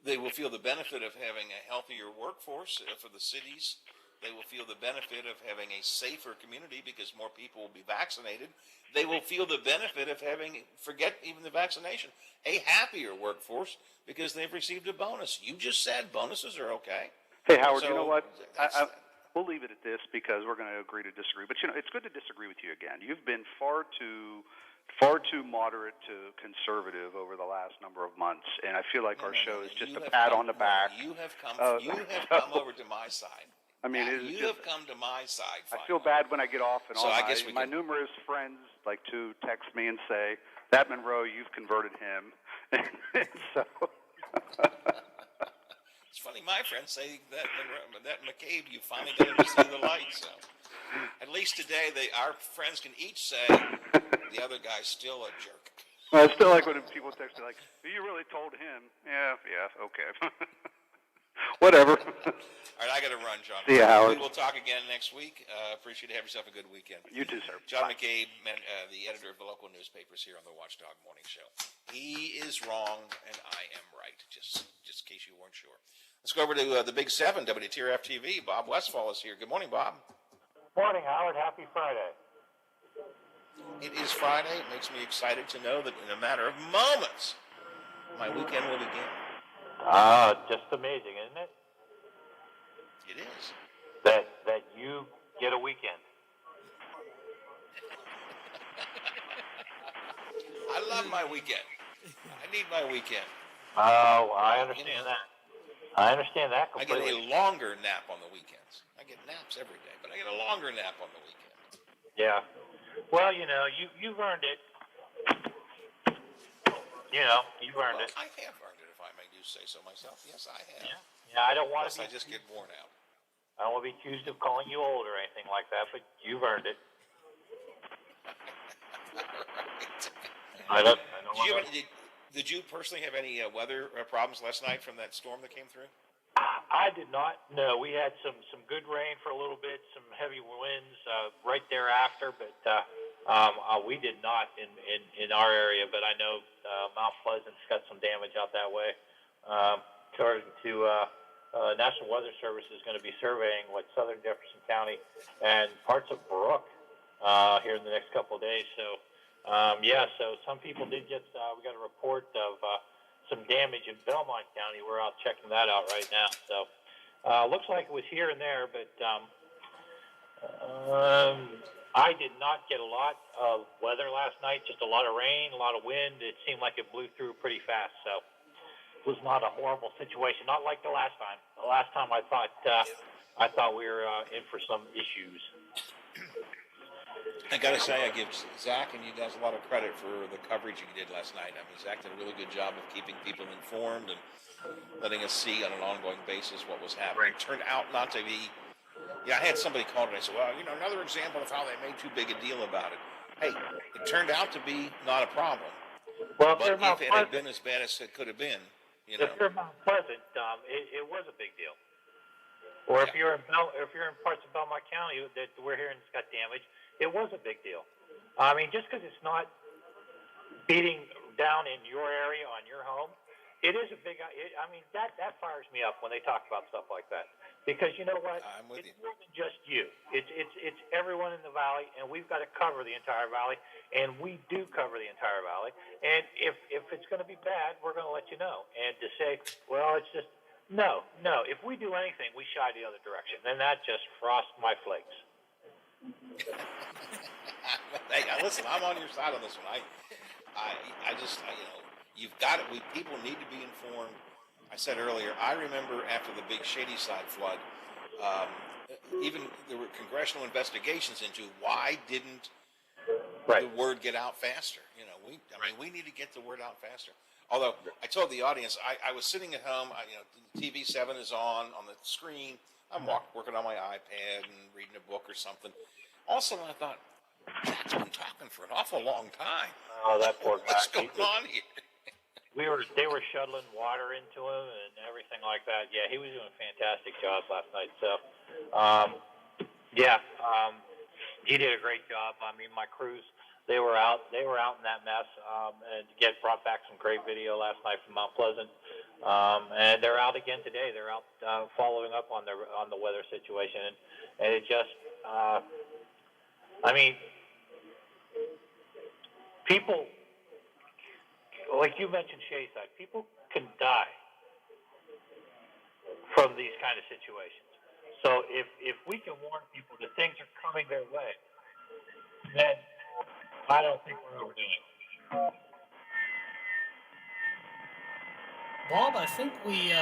They will feel the benefit of having a healthier workforce for the cities. They will feel the benefit of having a safer community because more people will be vaccinated. They will feel the benefit of having, forget even the vaccination, a happier workforce because they've received a bonus. You just said bonuses are okay. Hey, Howard, So you know what? We'll leave it at this because we're going to agree to disagree. But, it's good to disagree with you again. You've been far too moderate to conservative over the last number of months, and I feel like our show is just a pat on the back. You have come over to my side. I mean, You have come to my side. I feel bad when I get off and So all I guess my numerous friends like to text me and say, "That Monroe, you've converted him." So it's funny. My friends say that McCabe, you finally got him to see the light. So at least today, our friends can each say the other guy's still a jerk. I still like when people text me like, "You really told him?" Yeah, okay. Whatever. All right, I got to run, John. See you, Howard. We will talk again next week. Appreciate it. Have yourself a good weekend. You too, sir. John McCabe, the editor of the local newspapers here on the Watchdog Morning Show. He is wrong, and I am right, just in case you weren't sure. Let's go over to the Big Seven, WTRF TV. Bob Westfall is here. Good morning, Bob. Morning, Howard. Happy Friday. It is Friday. It makes me excited to know that in a matter of moments, my weekend will begin. Just amazing, isn't it? It is. That you get a weekend. I love my weekend. I need my weekend. Oh, I understand that. I understand that I completely. get a longer nap on the weekends. I get naps every day, but I get a longer nap on the weekend. Yeah. Well, you've earned it. You've earned it. I have earned it, if I may do say so myself. Yes, I have. Yeah, I don't want Plus, to be. I just get worn out. I don't want to be accused of calling you old or anything like that, but you've earned it. I don't want to. Did you personally have any weather problems last night from that storm that came through? I did not. No, we had some good rain for a little bit, some heavy winds right thereafter, but we did not in our area. But I know Mount Pleasant's got some damage out that way. According to National Weather Service is going to be surveying southern Jefferson County and parts of Brooke here in the next couple of days. So so some people did get. We got a report of some damage in Belmont County. We're out checking that out right now. So looks like it was here and there, but I did not get a lot of weather last night. Just a lot of rain, a lot of wind. It seemed like it blew through pretty fast. So was not a horrible situation. Not like the last time. The last time I thought we were in for some issues. I got to say, I give Zach and you guys a lot of credit for the coverage you did last night. I mean, Zach did a really good job of keeping people informed and letting us see on an ongoing basis what was happening. It turned out not to be. Yeah, I had somebody call and I said, well, another example of how they made too big a deal about it. Hey, it turned out to be not a problem. Well, but if it had been as bad as it could have been, If you're Mount Pleasant, it was a big deal. Or if you're in parts of Belmont County that we're hearing it's got damage, it was a big deal. I mean, just because it's not beating down in your area on your home, it is a big. I mean, that fires me up when they talk about stuff like that. Because you know what? It's more than just you. It's everyone in the valley, and we've got to cover the entire valley, and we do cover the entire valley. And if it's going to be bad, we're going to let you know. And to say, well, it's just no. If we do anything, we shy the other direction, then that just frosts my flakes. Hey, listen, I'm on your side on this one. I just, you've got it. People need to be informed. I said earlier, I remember after the big Shady Side flood, even there were congressional investigations into why didn't the word get out faster. We need to get the word out faster. Although I told the audience, I was sitting at home, the TV 7 is on the screen. I'm working on my iPad and reading a book or something. Also, I thought, Jack's been talking for an awful long time. Oh, that poor guy. What's going on here? They were shuttling water into him and everything like that. Yeah, he was doing a fantastic job last night. So, he did a great job. I mean, my crews, they were out in that mess, and brought back some great video last night from Mount Pleasant. And they're out again today. They're out following up on the weather situation, and it just, I mean, people, like you mentioned, Shayside, people can die from these kind of situations. So if we can warn people that things are coming their way, then I don't think we're overdoing it. Bob, I think we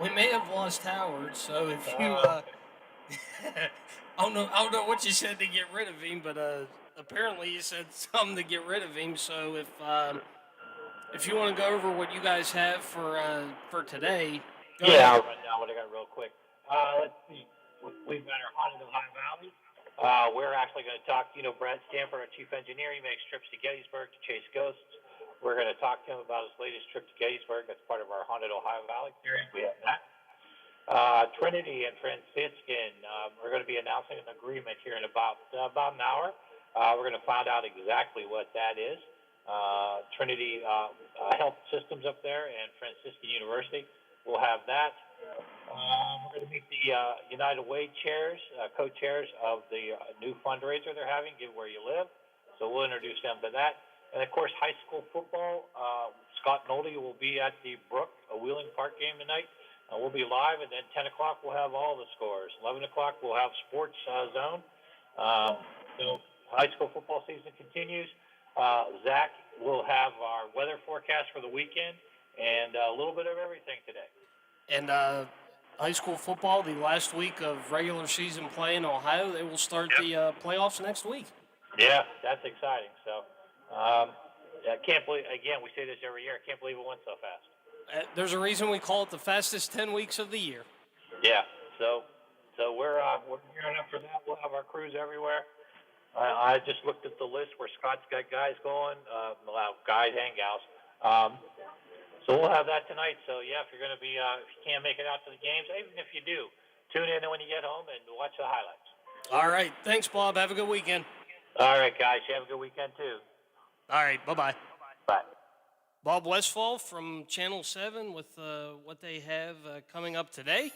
may have lost Howard. So if you, I don't know what you said to get rid of him, but apparently you said something to get rid of him. So if you want to go over what you guys have for today, go ahead. I'll run down what I got real quick. Let's see. We've got our Haunted Ohio Valley. We're actually going to talk, Brad Stanford, our chief engineer. He makes trips to Gettysburg to chase ghosts. We're going to talk to him about his latest trip to Gettysburg. That's part of our Haunted Ohio Valley series. We have that. Trinity and Franciscan, we're going to be announcing an agreement here in about an hour. We're going to find out exactly what that is. Trinity Health Systems up there and Franciscan University will have that. We're going to meet the United Way chairs, co-chairs of the new fundraiser they're having, Give Where You Live. So we'll introduce them to that. And, of course, high school football. Scott Nolte will be at the Brook, a Wheeling Park game tonight. We'll be live, and then 10 o'clock we'll have all the scores. 11 o'clock we'll have Sports Zone. So high school football season continues. Zach will have our weather forecast for the weekend and a little bit of everything today. And high school football, the last week of regular season play in Ohio, they will start the playoffs next week. Yeah, that's exciting. So I can't believe, again, we say this every year, I can't believe it went so fast. There's a reason we call it the fastest 10 weeks of the year. Yeah, so we're gearing up for that. We'll have our crews everywhere. I just looked at the list where Scott's got guys going, guys and gals. So we'll have that tonight. So yeah, if you're going to be, if you can't make it out to the games, even if you do, tune in when you get home and watch the highlights. All right, thanks, Bob. Have a good weekend. All right, guys, you have a good weekend too. All right, bye-bye. Bye. Bob Westfall from Channel 7 with what they have coming up today.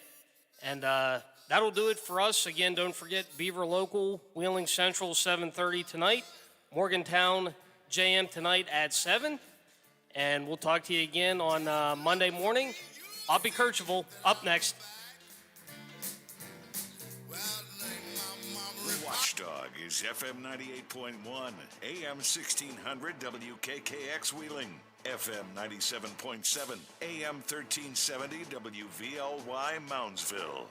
And that'll do it for us. Again, don't forget Beaver Local, Wheeling Central, 7:30 tonight. Morgantown, JM tonight at 7. And we'll talk to you again on Monday morning. I'll be Kirchhoff up next. Watchdog is FM 98.1, AM 1600 WKKX Wheeling, FM 97.7, AM 1370, WVLY Moundsville.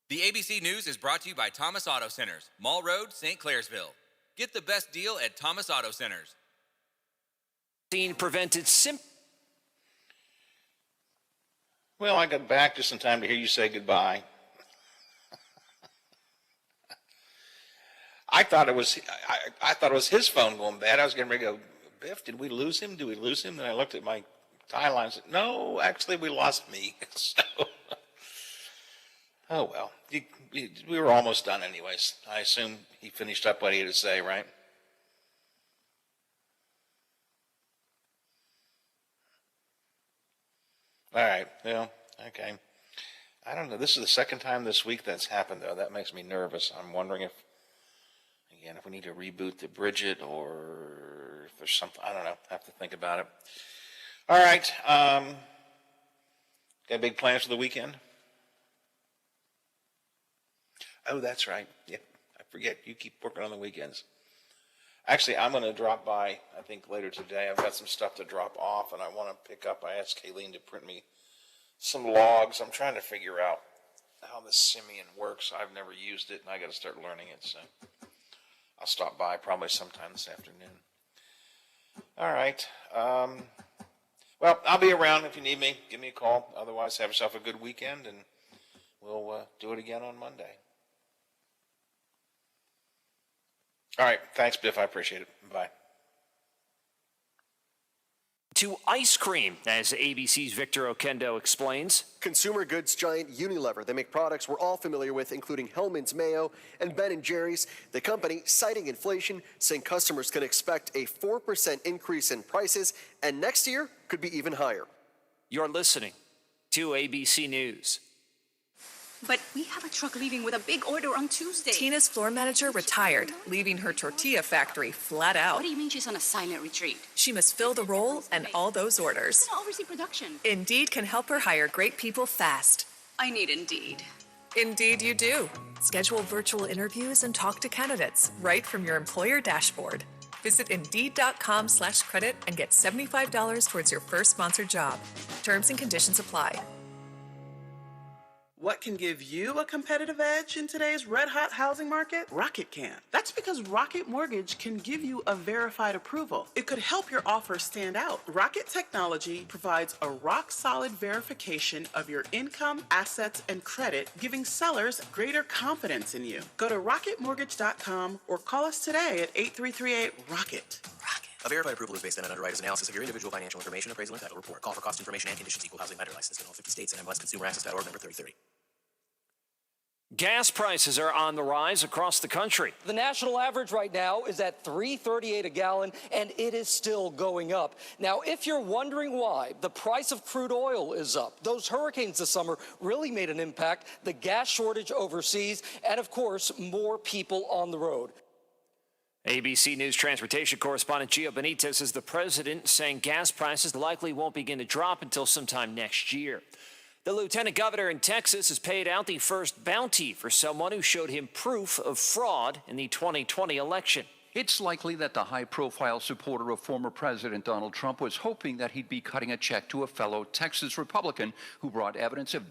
The ABC News is brought to you by Thomas Auto Centers, Mall Road, St. Clairsville. Get the best deal at Thomas Auto Centers. Prevented Well, I got back just in time to hear you say goodbye. I thought it was his phone going bad. I was getting ready to go, Biff, did we lose him? Did we lose him? And I looked at my timeline and said, no, actually we lost me. So, oh well, we were almost done anyways. I assume he finished up what he had to say, right? All right, well, okay. I don't know. This is the second time this week that's happened, though. That makes me nervous. I'm wondering if we need to reboot the Bridget or if there's something. I don't know. I have to think about it. All right. Got big plans for the weekend? Oh, that's right. Yeah, I forget. You keep working on the weekends. Actually, I'm going to drop by, I think, later today. I've got some stuff to drop off, and I want to pick up. I asked Kayleen to print me some logs. I'm trying to figure out how the Simian works. I've never used it, and I got to start learning it, so I'll stop by probably sometime this afternoon. All right. Well, I'll be around if you need me. Give me a call. Otherwise, have yourself a good weekend, and we'll do it again on Monday. All right. Thanks, Biff. I appreciate it. Bye. to ice cream, as ABC's Victor Okendo explains. Consumer goods giant Unilever. They make products we're all familiar with, including Hellmann's Mayo and Ben & Jerry's. The company, citing inflation, saying customers can expect a 4% increase in prices, and next year could be even higher. You're listening to ABC News. But we have a truck leaving with a big order on Tuesday. Tina's floor manager retired, leaving her tortilla factory flat out. What do you mean she's on a silent retreat? She must fill the role and all those orders. I oversee production. Indeed can help her hire great people fast. I need Indeed. Indeed you do. Schedule virtual interviews and talk to candidates right from your employer dashboard. Visit Indeed.com/credit and get $75 towards your first sponsored job. Terms and conditions apply. What can give you a competitive edge in today's red-hot housing market? Rocket can. That's because Rocket Mortgage can give you a verified approval. It could help your offer stand out. Rocket Technology provides a rock-solid verification of your income, assets, and credit, giving sellers greater confidence in you. Go to rocketmortgage.com or call us today at 8338-ROCKET. A verified approval is based on an underwriter's analysis of your individual financial information, appraisal, and title report. Call for cost information and conditions. Equal housing lender licensed in all 50 states and MLSConsumerAccess.org number 3030. Gas prices are on the rise across the country. The national average right now is at $3.38 a gallon, and it is still going up. Now, if you're wondering why, the price of crude oil is up. Those hurricanes this summer really made an impact, the gas shortage overseas, and of course, more people on the road. ABC News transportation correspondent Gio Benitez is the president, saying gas prices likely won't begin to drop until sometime next year. The lieutenant governor in Texas has paid out the first bounty for someone who showed him proof of fraud in the 2020 election. It's likely that the high-profile supporter of former President Donald Trump was hoping that he'd be cutting a check to a fellow Texas Republican who brought evidence of